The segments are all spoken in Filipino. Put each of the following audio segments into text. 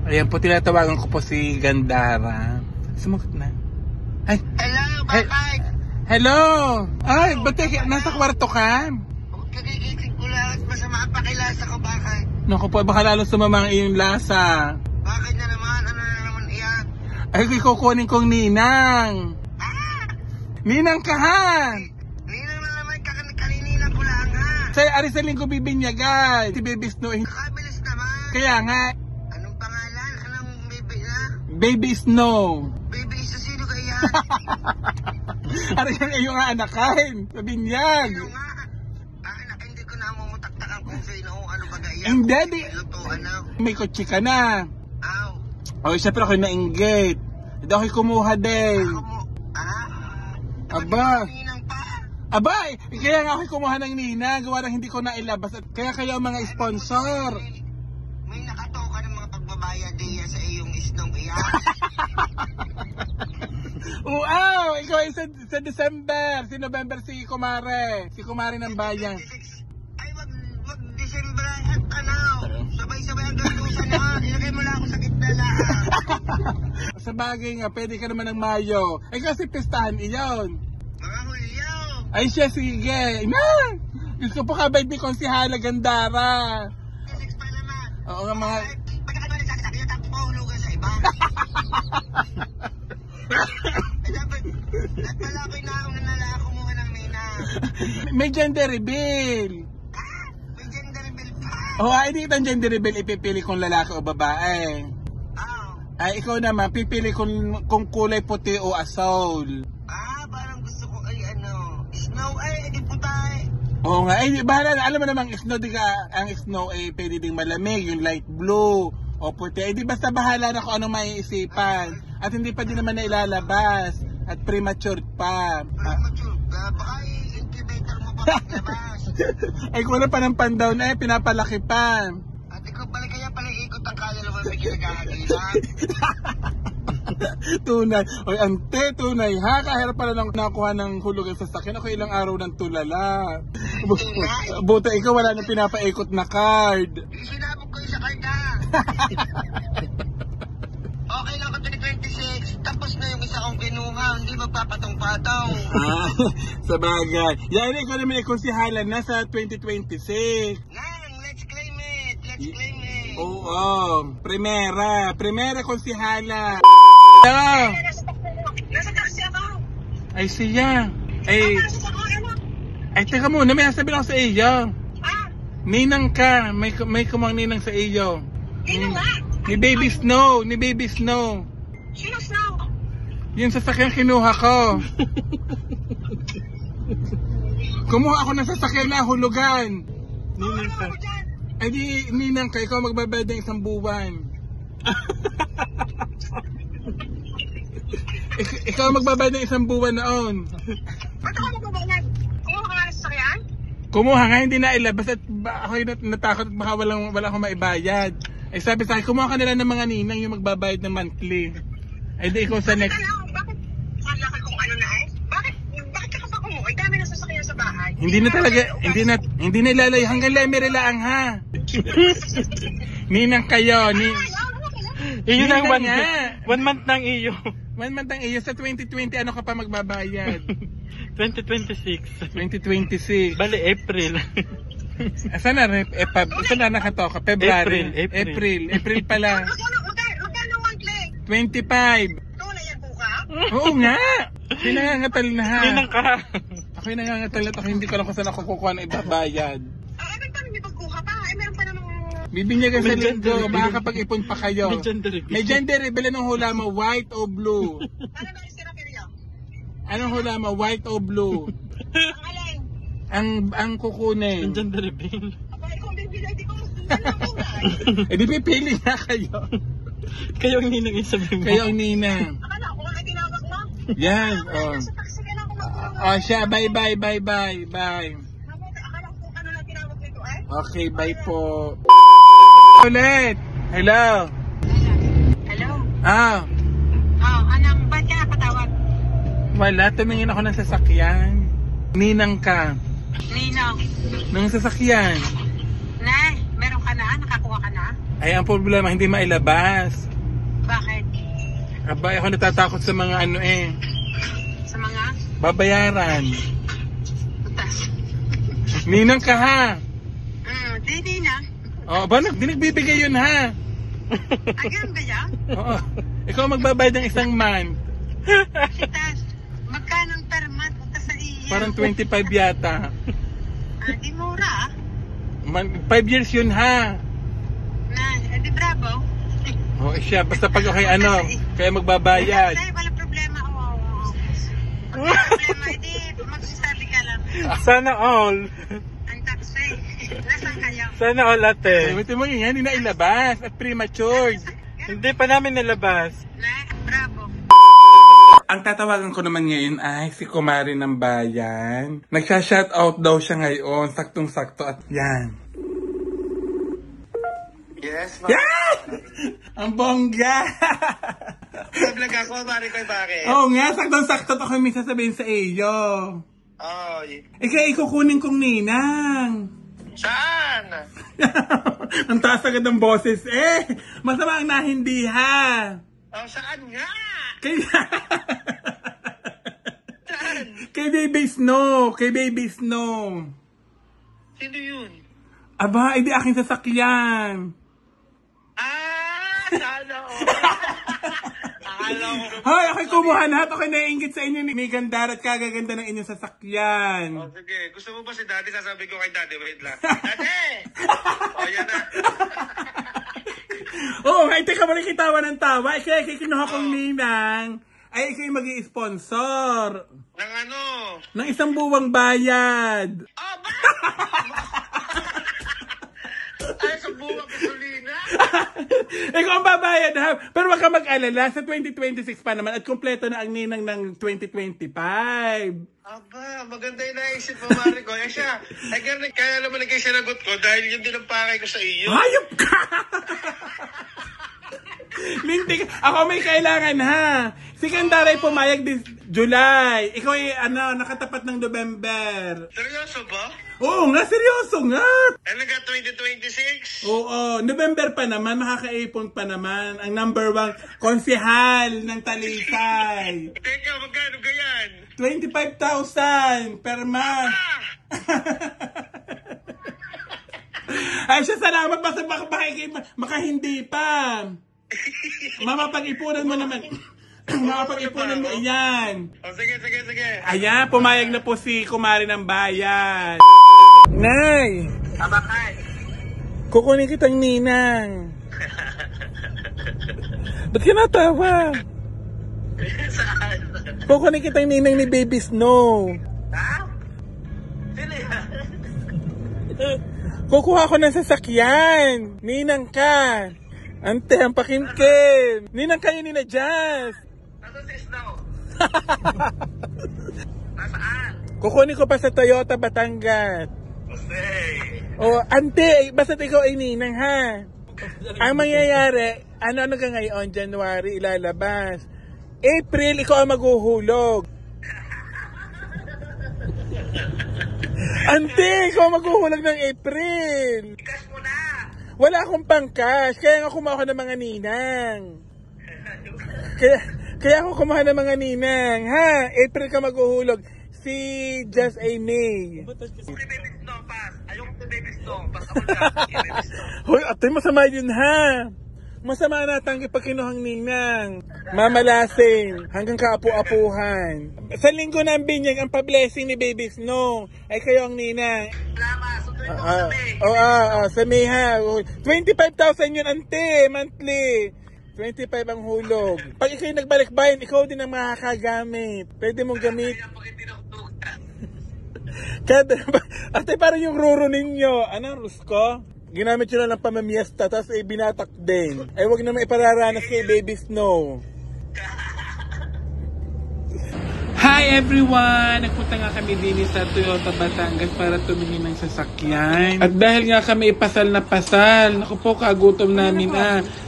Ayan po, tinatawagan ko po si Gandara. Sumagot na. Ay. Hello, bakit? Hello! Ay, ba't nasa kwarto ka? Kagigising ko lang at masama ang pakilasa ko, bakit? Naku po, baka lalo sumama ang iyong lasa. Bakit na naman? Ano na naman iyan? Ay, kukunin kong ninang. Ninang ka ha! Ninang na naman, kanininang ko lang ha. Sa sa linggo bibinyagan. Si Baby Snow. Nakabilis naman. Kaya nga. Anong pangalan? Anong baby na? Baby Snow. Baby isa sino kaya? Ano yan ay yung aanakan? Sa binyag. Ano nga? Anak, hindi ko na mumutaktakan kung sino o ano ba gaya. Hindi, di. Lutuan na. May kotse ka na. Aw. O, syempre ako'y nainggit. Hindi ako'y kumuha din. Ako mo. Aba. Ninang pa. Aba, kaya nga ako'y kumuha ng nina. Gawa ng hindi ko na ilabas. At kaya kayo mga sponsor. May nakatoka ng mga pagbabayad diya sa iyong isnong iyan. Wow! Ikaw ay sa December. Si November si Kumare. Si Kumare ng bayan. Ay, wag December at ano. Sabay-sabay ang galusan na. Ilagay mo lang ako sa gitna na. Sa bagay nga, pwede ka naman ng Mayo. Ay kasi pistahan iyon. Mga Hulyo. Ay siya, sige. Na! Gusto po kabait ni Konsihala Gandara. 6 pa naman. Oo nga mga... Pagka ka ba nagsasakit at ako hulugan sa iba? Dapat ako'y nanala kumuha ng nina. May gender reveal. May gender reveal pa. Oo, ay dito ang gender reveal, ipipili kung lalaki o babae. Ay, ikaw naman, pipili kung kulay puti o asol. Parang gusto ko ay ano, snow ay, edi putay. Oo nga, ay bahala na, alam mo namang snow, di ka, ang snow ay pwede ding malamig, yung light blue o puti. Ay di basta bahala na kung anong maiisipan. At hindi pa din naman na ilalabas. At premature pa. Premature ka, baka incubator mo pa maglabas. Ay kung wala pa ng pandown, ay pinapalaki pa. At ikaw pala kaya pala ikot ang kaya naman may ginagahagila. Tunay. Oy, ante, tunay ha. Kahirap pala lang nakuha ng hulugan sa sakyan. Ako ilang araw ng tulala. Buta ikaw wala nang pinapaikot na card. Sinabog ko yung sa card ha. Okay lang ko 2026. Tapos na yung isa kong kinuha. Hindi magpapatong-patong. Sa bagay. Yan, ikaw naman ikonsihalan na sa 2026. Nang, let's claim it. Let's claim it. Oo. Primera konsihala. Nasa taxi ako. Ay siya. Ay teka muna, may sasabihin ako sa iyo. Ninang ka, may kumang ninang sa iyo. Sino nga? Ni Baby Snow, Sino Snow? Yung sasakyan kinuha ko. Kumuha ako ng sasakyan na hulugan. Ninang ka. Ay di, ninang ka, ikaw magbabayad ng 1 buwan. Ikaw magbabayad ng 1 buwan noon. Ba't ako magbabayad? Kumuha ka nga ng sasakyan? Kumuha nga, hindi na ilabas at ako'y natakot at baka wala akong maibayad. Ay sabi sa akin, kumuha ka nila ng mga ninang yung magbabayad ng monthly. Ay di ikaw sa next... Bakit? Kala ka kung ano na eh? Bakit ka pa kumuha? Ay dami na sasakyan sa bahay. Hindi na talaga, hindi na ilalay. Hanggang lemere lang ha. Ninang kayo. Iyo lang 1 month ng iyo. 1 month ang iyo. Sa 2020, ano ka pa magbabayad? 2026. 2026. Bale, April. Saan na nakatoka? February? April pala. Magkano monthly? 25. Tunay yan buka? Oo nga. Pinangangatal na ha. Ninang ka. Ako'y nangangatal na ako. Hindi ko lang kung saan ako kukuha ng ibabayad. Ay, paano may pagkuha pa? Ay, meron pa namang... Bibinyagan sa linggo. Baka kapag-ipon pa kayo. May gender reveal. Anong hula mo? White o blue? Ano ba yung sirapiryo? Anong hula mo? White o blue? Ang alin? Ang kukunin. Gender reveal. Aba, ikaw bibili. Di ko kulay. Eh di pipili na kayo. Kayo ang ninang yung sabi mo. Kayo ang ninang. Akala ko ay tinawag mo. Yan. Sa taxi ka lang ako magkulong. Oh siya. Bye. Akala ko ano lang tinawag nito eh. Okay, bye po. Ulit. Hello. Hello? Anong, ba't ka napatawag? wala. Tumingin ako ng sasakyan. Ninang ka. Ninong. Ng sasakyan. Nay, meron ka na? Nakakuha ka na? Ay, ang problema, hindi mailabas. Bakit? Abay, ako natatakot sa mga ano eh. Sa mga? Babayaran. Utas. Ninang ka ha? Di na. Oo, ba, di nagbibigay yun ha? Agan ba yan? Oo. Ikaw magbabayad ng isang month. Sitas. Magkano per month? Utas sa iya. Parang 25 yata. Di mura 5 years yun ha? Di bravo. Oo, siya. Basta pag okay ano, kaya magbabayad. Wala problema. Wala problema. Hindi, magsasabi ka lang. Sana all. Ang taxi. Nasaan kayo? Sana all ate. Buti mo yun, hindi na ilabas at premature. Hindi pa namin nilabas. Bravo. Ang tatawagan ko naman ngayon ay si Kumari ng Bayan. Nagsha-shoutout daw siya ngayon, saktong-sakto at yan. Yes, Yan! Ang bongga! Vlog ako, pare ko, bakit? Oo nga, saktong-sakto ako may sasabihin sa iyo. Ay. Ikaw ikukunin kong ninang. Saan? Ang taas agad ng boses eh. Masama ang nahindiha. Saan nga? Kay Baby Snow. Kay Baby Snow. Sino yun? Aba, hindi aking sasakyan. Sana Akala ko. Hoy, ako'y kumuha na at ako'y naiingit sa inyo ni Gandara at kagaganda ng inyong sasakyan. Sige, gusto mo ba si Daddy? Sasabi ko kay Daddy, wait lang. Daddy! Yan na. Oo, ay teka mo rin kitawa ng tawa. Kaya kinuha kong ninang. Ay, ikaw yung mag-i-sponsor. Nang ano? Ng isang buwang bayad. Ba? Ay, sa buwang gasolina? Ikaw ang babayad ha. Pero wag ka mag-alala. Sa 2026 pa naman at kumpleto na ang ninang ng 2025. Aba, maganda yung naisip mo, Mari ko. Siya, kaya naman naging sinagot ko dahil yun din ang pakay ko sa iyo. Hayop ka! Lintik, ako may kailangan ha. Si Kandaray pumayag this July. Ikaw ay nakatapat ng November. Seryoso ba? Oo nga, seryoso nga. Talaga 2026? Oo, November pa naman, makaka-ipon pa naman. Ang number 1 konsehal ng Talisay. Teka, magkano ganyan? 25,000 per month. Ay siya, salamat. Basta makahindi pa. Mamapag-ipunan mo naman. Mamapag-ipunan mo iyan. Sige. Ayan, pumayag na po si Kumari ng Bayan. Nay! Abakay. Kukunin kitang ninang. Ba't ka natawa? Saan? Kukunin kitang ninang ni Baby Snow. Ha? Sino yan? Kukuha ko ng sasakyan. Ninang ka. Ante, ang pakimkim. Ninang kayo ni na Jazz. Nasaan si Snow? Nasaan? Kukunin ko pa sa Toyota Batangas. O, ante, basta ikaw ay ninang ha. Ang mangyayari, ano ka ngayon, January, ilalabas. April, ikaw ang maghuhulog. Ante, ikaw ang maghuhulog ng April. Ikas mo na. Wala akong pangkas, kaya nga kumuha ko ng mga ninang. Kaya ako kumuha ng mga ninang. Ha? April ka maghuhulog. Si Just A. May. Baby Snow, pass. Ayoko si Baby Snow. Pass ako lang. Baby Snow. Hoy, ate, masama yun ha. Masama natin pag kinuhang ninang. Mamalasin. Hanggang kaapu-apuhan. Sa linggo ng binyag, ang pa-blessing ni Baby Snow ay kayo ang ninang. Salamat. Sunduin mo sa May. Sa May ha. 25,000 yun, ante, monthly. 25 ang hulog. Pag ikaw yung nagbalik-bayan, ikaw din ang makakagamit. Pwede mong gamit. Kaya pag hindi nakutugan. Ate, parang yung ruro ninyo. Ano, Rusko? Ginamit nyo lang ng pamamiesta, tapos ay binatak din. Ay, wag naman ipararanas kay Baby Snow. Hi everyone! Nagpunta nga kami din sa Toyota Batangas para tumingin ng sasakyan. At dahil nga kami ipasal na pasal, naku po, kagutom namin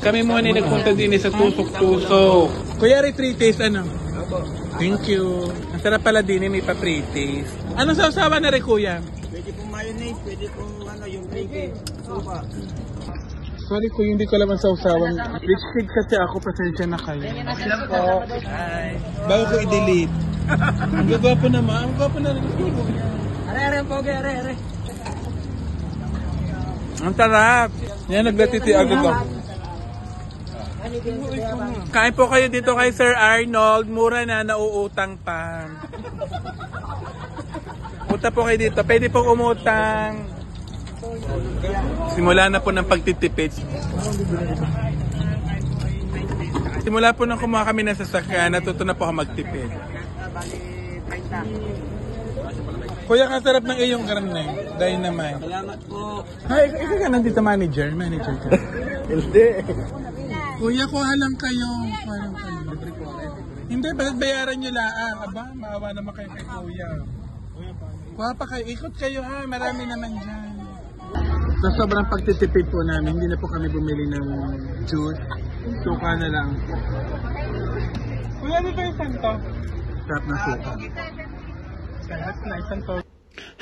Kami muna nagpunta din sa Tusok-Tusok. Kuya, free taste ano? Thank you. Ang sarap pala din, may pa-free taste. Anong sausawa na rin, kuya? Pwede pong mayonnaise, pwede pong yung gravy. Soba. Sorry ko, hindi ko alam ang sausawan. Rich kid kasi ako, pasensya na kayo. Bago ko i-delete. Ang gagwapo naman, ang gagwapo na rin. Are. Ang sarap. Yan, naglatiti agad ako. Kain po kayo dito kay Sir Arnold. Mura na, nauutang pa. Punta po kayo dito. Pwede pong umutang. Simula na po ng pagtitipid. Simula po nang kumuha kami ng sasakyan, natuto na po ako magtipid. Kuya, kasarap ng iyong karne. Dynamite. Salamat po. Ay, ikaw ka nandito manager? Manager ka. Hindi. Kuya, kuha lang kayo. Kuha lang kayo. Hindi, bakit bayaran nyo laang? Aba, maawa naman kayo kay Kuya. Kuha pa kayo. Ikot kayo ha. Marami naman dyan. Sa sobrang pagtitipid po namin, hindi na po kami bumili ng juice. Suka na lang. Kuya, dito yung santo. Sarap na suka. Sarap na isang to.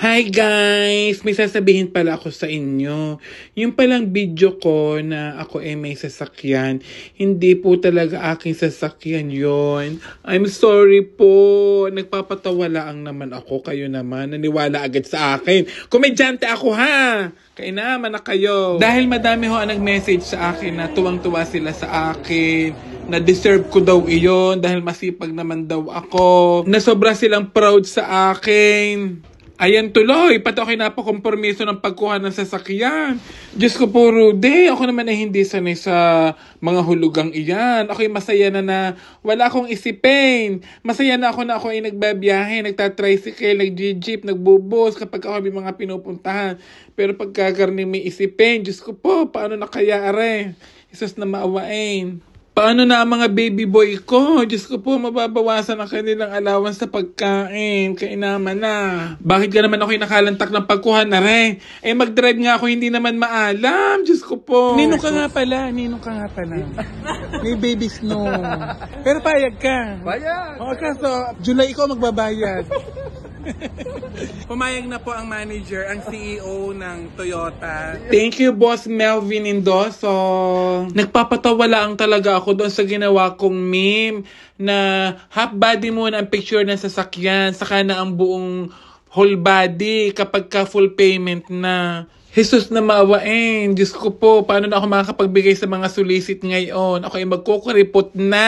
Hi guys! May sasabihin pala ako sa inyo. Yung palang video ko na ako ay may sasakyan, hindi po talaga aking sasakyan yon. I'm sorry po. Nagpapatawa lang naman ako. Kayo naman, naniwala agad sa akin. Komedyante ako ha! Kainaman na kayo. Dahil madami ho ang nag-message sa akin na tuwang-tuwa sila sa akin, na deserve ko daw iyon dahil masipag naman daw ako, na sobra silang proud sa akin. Ayan tuloy, pati ako napakompromiso ng pagkuha ng sasakyan. Diyos ko po, Rudy, ako naman ay hindi sanay sa mga hulugang iyan. Ako'y masaya na wala akong isipin. Masaya na ako ay nagbabiyahe, nagtatricycle, nag-jeep, nagbubus kapag ako may mga pinupuntahan. Pero pagkakarning may isipin, Diyos ko po, paano na kaya are? Isus na maawain. Paano na ang mga baby boy ko? Diyos ko po, mababawasan ang kanilang allowance sa pagkain. Kainaman na. Bakit ka naman ako'y nakalantak ng pagkuha na rin? Eh mag-drive nga ako, hindi naman maalam. Diyos ko po. Ninong ka nga pala. May baby snow. Pero payag ka. Bayad. O kaso, July ikaw magbabayad. Pumayag na po ang manager, ang CEO ng Toyota. Thank you, Boss Melvin Indoso. Nagpapatawa lang talaga ako doon sa ginawa kong meme na half body muna ang picture ng sasakyan, saka na ang buong whole body kapag ka full payment na. Jesus na maawain. Diyos ko po, paano na ako makakapagbigay sa mga sulisit ngayon? Ako ay magkukuripot na.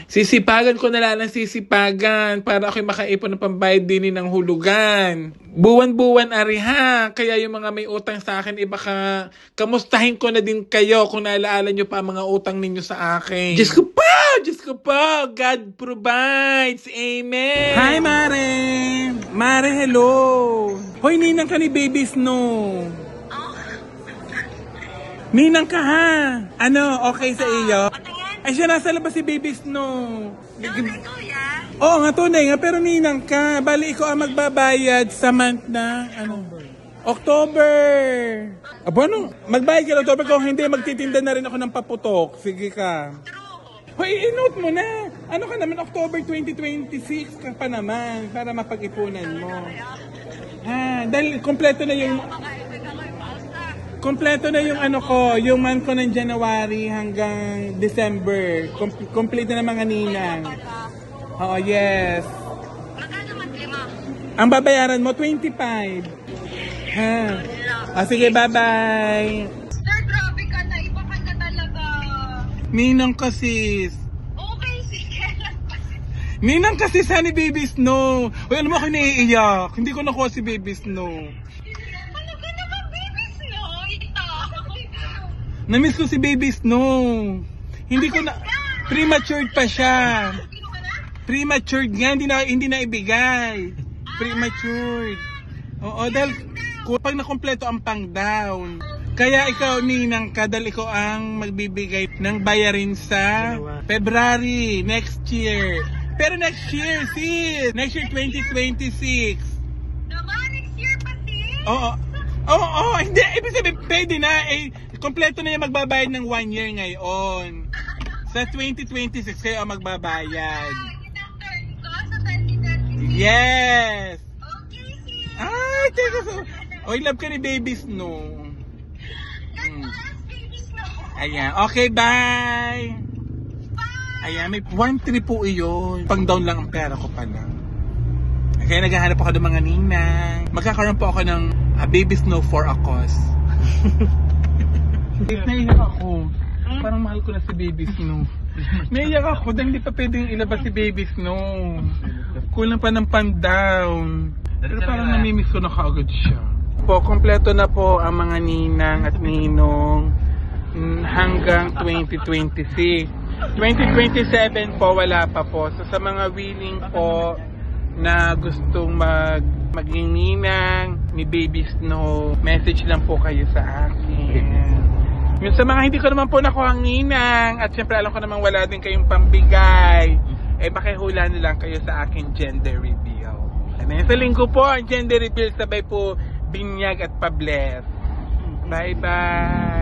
Sisipagan ko na lang ng sisipagan para ako ay makaipon ng pambayad din ng hulugan. Buwan-buwan ari ha. Kaya yung mga may utang sa akin, baka kamustahin ko na din kayo kung naalaala nyo pa ang mga utang ninyo sa akin. Diyos ko po, God provides. Amen. Hi, Mare. Mare, hello. Hoy, ninang ka ni Baby Snow. Ninang ka ha? Ano, okay sa iyo? Ay siya, nasa labas si Baby Snow. Oo nga, tunay nga, pero ninang ka. Bali, ikaw ang magbabayad sa month na, October. Aba, ano? Magbayad ka October, kung hindi, magtitinda na rin ako ng paputok. Sige ka. Hoy, i-note mo na. Ano ka naman, October 2026 ka pa naman, para mapag-ipunan mo. Ha, dahil kompleto na yung yung month ko ng January hanggang December. Complete na ng mga ninang. Oo, yes. Ang babayaran mo, 25. Ha? Sige, bye-bye. Sir, grabe ka na. Iba ka na talaga. Ninang kasi. Okay, sige lang kasi. Ninang kasi sa ni Baby Snow. Uy, alam mo ako naiiyak. Hindi ko nakuha si Baby Snow. Ano ka naman, Baby Snow? Namiss ko si Baby Snow. Hindi ko na... Prematured pa siya. Prematured nga, hindi na ibigay. Prematured. Oo, dahil pag nakompleto ang pang-down. Kaya ikaw, ninang ka, dahil ikaw ang magbibigay ng bayarin sa February next year. Pero next year, sis. Next year, 2026. Naman, next year pati? Oo, hindi. Ibig sabihin, pwede na. Kompleto na yung magbabayad ng 1 year ngayon. Sa 2026 kayo ang magbabayad. Yung turn ko sa 2026? Yes! Okay, sis. Ay, teka so. Oy, love ka ni Baby Snow. Yes, Baby Snow. Ayan. Okay, bye! Ayan, may 1-3 po iyon. Pang down lang ang pera ko pala. Kaya naghahanap ako ng mga ninang. Magkakaroon po ako ng baby snow for a cause. Naiyak ako. Parang mahal ko na si baby snow. Naiyak ako dahil hindi pa pwedeng ilabas si baby snow. Kulang pa ng pan-down. Pero parang namimiss ko na kaagad siya. Po, kompleto na po ang mga ninang at ninong hanggang 2026. 2027 po wala pa po. So sa mga willing po na gustong maging ninang ni Baby Snow, message lang po kayo sa akin. Yung sa mga hindi ko naman po nakuha ang ninang at syempre alam ko naman wala din kayong pambigay, makihula na lang kayo sa akin gender reveal. Ano sa linggo po ang gender reveal, sabay po binyag at pa-bless. Bye bye!